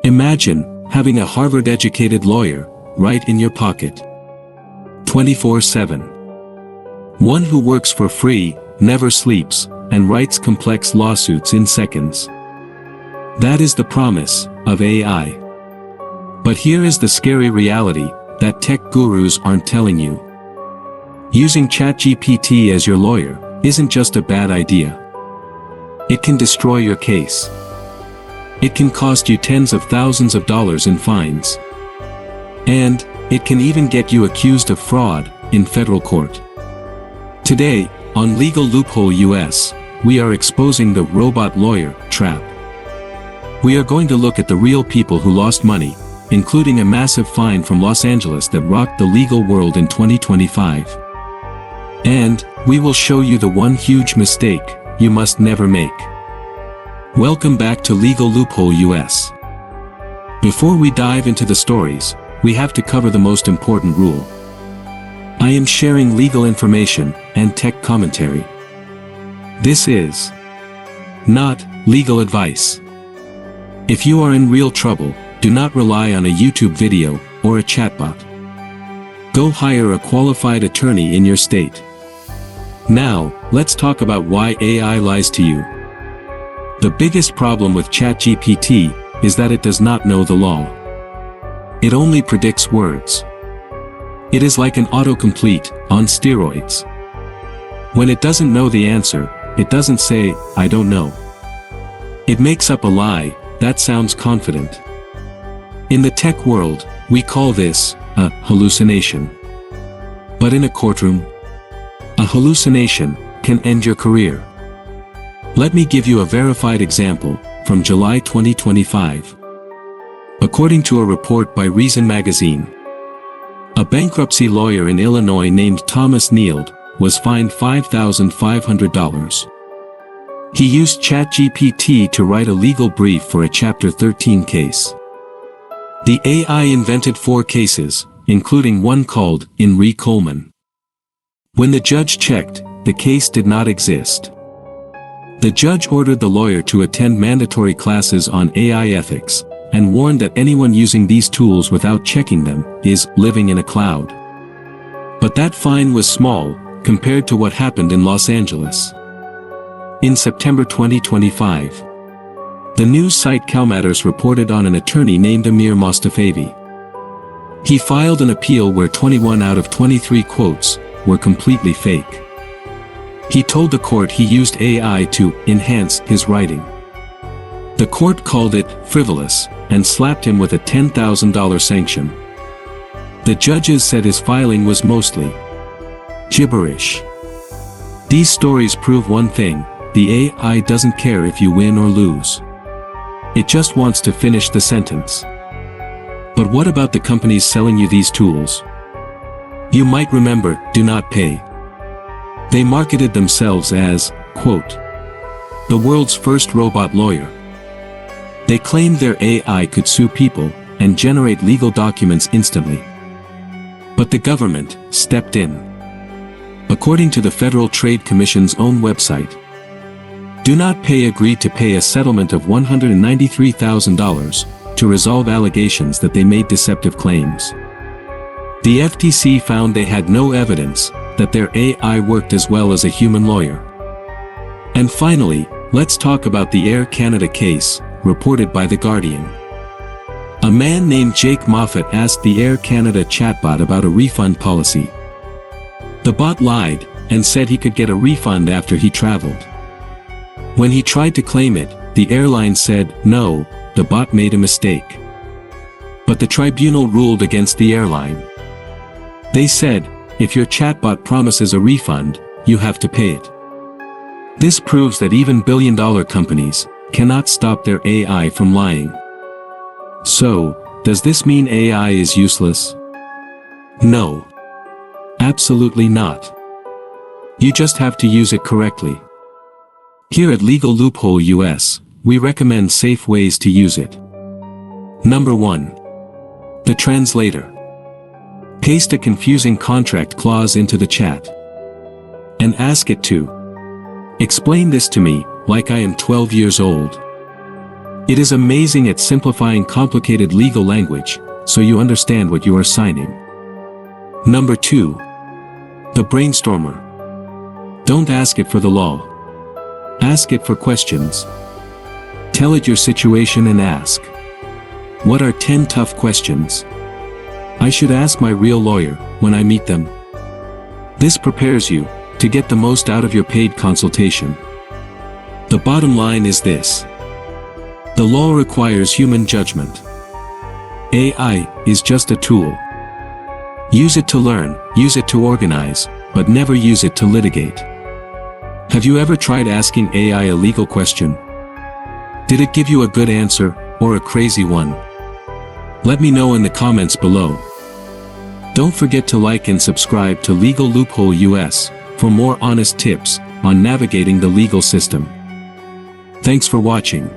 Imagine having a Harvard-educated lawyer right in your pocket, 24/7. One who works for free, never sleeps, and writes complex lawsuits in seconds. That is the promise of AI. But here is the scary reality that tech gurus aren't telling you. Using ChatGPT as your lawyer isn't just a bad idea. It can destroy your case. It can cost you tens of thousands of dollars in fines. And it can even get you accused of fraud in federal court. Today, on Legal Loophole US, we are exposing the robot lawyer trap. We are going to look at the real people who lost money, including a massive fine from Los Angeles that rocked the legal world in 2025. And we will show you the one huge mistake you must never make. Welcome back to Legal Loophole US. Before we dive into the stories, we have to cover the most important rule. I am sharing legal information and tech commentary. This is not legal advice. If you are in real trouble, do not rely on a YouTube video or a chatbot. Go hire a qualified attorney in your state. Now, let's talk about why AI lies to you. The biggest problem with ChatGPT is that it does not know the law. It only predicts words. It is like an autocomplete on steroids. When it doesn't know the answer, it doesn't say, "I don't know." It makes up a lie that sounds confident. In the tech world, we call this a hallucination. But in a courtroom, a hallucination can end your career. Let me give you a verified example from July 2025. According to a report by Reason magazine, a bankruptcy lawyer in Illinois named Thomas Nield was fined $5,500. He used ChatGPT to write a legal brief for a Chapter 13 case. The AI invented 4 cases, including one called In re Coleman. When the judge checked, the case did not exist. The judge ordered the lawyer to attend mandatory classes on AI ethics, and warned that anyone using these tools without checking them is living in a cloud. But that fine was small compared to what happened in Los Angeles. In September 2025, the news site CalMatters reported on an attorney named Amir Mostafavi. He filed an appeal where 21 out of 23 quotes were completely fake. He told the court he used AI to enhance his writing. The court called it frivolous and slapped him with a $10,000 sanction. The judges said his filing was mostly gibberish. These stories prove one thing: the AI doesn't care if you win or lose. It just wants to finish the sentence. But what about the companies selling you these tools? You might remember DoNotPay. They marketed themselves as, quote, the world's first robot lawyer. They claimed their AI could sue people and generate legal documents instantly. But the government stepped in. According to the Federal Trade Commission's own website, DoNotPay agreed to pay a settlement of $193,000 to resolve allegations that they made deceptive claims. The FTC found they had no evidence that their AI worked as well as a human lawyer. And finally, let's talk about the Air Canada case, reported by The Guardian. A man named Jake Moffat asked the Air Canada chatbot about a refund policy. The bot lied and said he could get a refund after he traveled. When he tried to claim it, the airline said, no, the bot made a mistake. But the tribunal ruled against the airline. They said, if your chatbot promises a refund, you have to pay it. This proves that even billion-dollar companies cannot stop their AI from lying. So, does this mean AI is useless? No. Absolutely not. You just have to use it correctly. Here at Legal Loophole US, we recommend safe ways to use it. Number 1. The translator. Paste a confusing contract clause into the chat and ask it to explain this to me like I am 12 years old. It is amazing at simplifying complicated legal language, so you understand what you are signing. Number 2. The brainstormer. Don't ask it for the law. Ask it for questions. Tell it your situation and ask. What are 10 tough questions I should ask my real lawyer when I meet them? This prepares you to get the most out of your paid consultation. The bottom line is this. The law requires human judgment. AI is just a tool. Use it to learn, use it to organize, but never use it to litigate. Have you ever tried asking AI a legal question? Did it give you a good answer, or a crazy one? Let me know in the comments below. Don't forget to like and subscribe to Legal Loophole US for more honest tips on navigating the legal system. Thanks for watching.